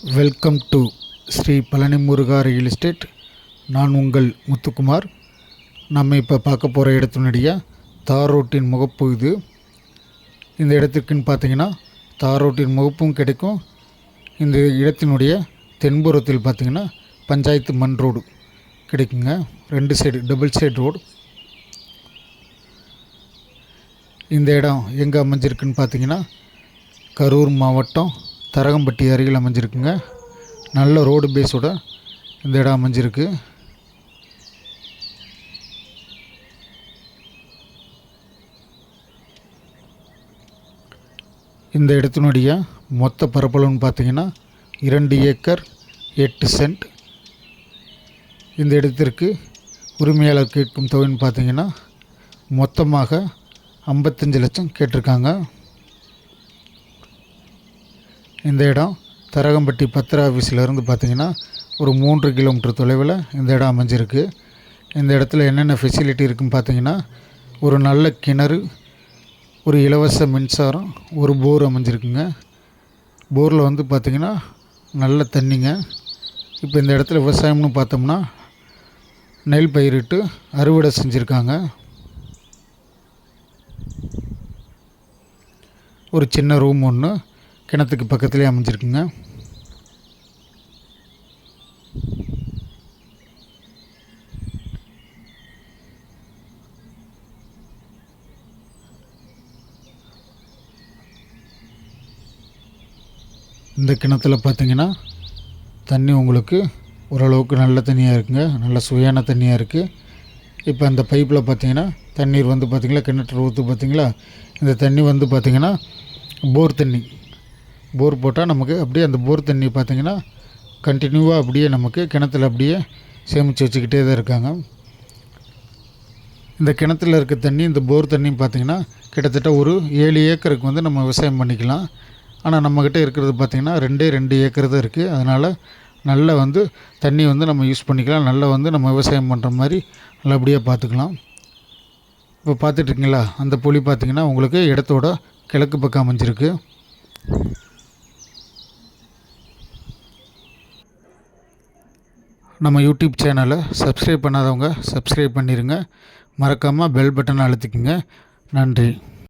Welcome to Sri Palani Muruga real estate. நான் உங்கள் முத்துக்குமார். நம்ம இப்போ பார்க்க போகிற இடத்தினுடைய தார் ரோட்டின் முகப்பு இது. இந்த இடத்திற்குன்னு பார்த்தீங்கன்னா தார் ரோட்டின் முகப்பும் கிடைக்கும். இந்த இடத்தினுடைய தென்புறத்தில் பார்த்திங்கன்னா பஞ்சாயத்து மண் ரோடு கிடைக்குங்க. 2 சைடு டபுள் சைடு ரோடு. இந்த இடம் எங்கே அமைஞ்சிருக்குன்னு பார்த்தீங்கன்னா கரூர் மாவட்டம் தரகம்பட்டி அருகில் அமைஞ்சிருக்குங்க. நல்ல ரோடு பேஸோட இந்த இடம் அமைஞ்சிருக்கு. இந்த இடத்தினுடைய மொத்த பரப்பளவுன்னு பார்த்தீங்கன்னா 2 ஏக்கர் 8 சென்ட். இந்த இடத்திற்கு உரிமையாளர் கேட்கும் தொகைன்னு பார்த்தீங்கன்னா மொத்தமாக 55 லட்சம் கேட்டிருக்காங்க. இந்த இடம் தரகம்பட்டி பத்திர ஆஃபீஸிலேருந்து பார்த்திங்கன்னா ஒரு 3 கிலோமீட்டர் தொலைவில் இந்த இடம் அமைஞ்சிருக்கு. இந்த இடத்துல என்னென்ன ஃபெசிலிட்டி இருக்குதுன்னு பார்த்தீங்கன்னா ஒரு நல்ல கிணறு, ஒரு இலவச மின்சாரம், ஒரு போர் அமைஞ்சிருக்குங்க. போரில் வந்து பார்த்திங்கன்னா நல்ல தண்ணிங்க. இப்போ இந்த இடத்துல விவசாயம்னு பார்த்தோம்னா நெல் பயிரிட்டு அறுவடை செஞ்சுருக்காங்க. ஒரு சின்ன ரூம் ஒன்று கிணத்துக்கு பக்கத்துலேயே அமைஞ்சிருக்குங்க. இந்த கிணத்துல பார்த்தீங்கன்னா தண்ணி உங்களுக்கு ஓரளவுக்கு நல்ல தண்ணியாக இருக்குங்க. நல்ல சுவையான தண்ணியாக இருக்குது. இப்போ அந்த பைப்பில் பார்த்தீங்கன்னா தண்ணீர் வந்து பார்த்திங்களா கிணற்று ஊற்று பார்த்திங்களா. இந்த தண்ணி வந்து பார்த்திங்கன்னா போர் தண்ணி. போர் போட்டால் நமக்கு அப்படியே அந்த போர் தண்ணி பார்த்திங்கன்னா கண்டினியூவாக அப்படியே நமக்கு கிணத்துல அப்படியே சேமித்து வச்சுக்கிட்டே தான் இருக்காங்க. இந்த கிணத்துல இருக்க தண்ணி, இந்த போர் தண்ணி பார்த்திங்கன்னா கிட்டத்தட்ட ஒரு 7 ஏக்கருக்கு வந்து நம்ம விவசாயம் பண்ணிக்கலாம். ஆனால் நம்மக்கிட்ட இருக்கிறது பார்த்திங்கன்னா 2 ஏக்கர் தான் இருக்குது. அதனால் நல்லா வந்து தண்ணி வந்து நம்ம யூஸ் பண்ணிக்கலாம். நல்லா வந்து நம்ம விவசாயம் பண்ணுற மாதிரி நல்லபடியாக பார்த்துக்கலாம். இப்போ பார்த்துட்ருக்கீங்களா அந்த புளி பார்த்திங்கன்னா உங்களுக்கு இடத்தோட கிழக்கு பக்கம் அமைஞ்சிருக்கு. நம்ம யூடியூப் சேனலை சப்ஸ்கிரைப் பண்ணாதவங்க சப்ஸ்கிரைப் பண்ணிடுங்க. மறக்காமல் பெல் பட்டனை அழுத்திக்கங்க. நன்றி.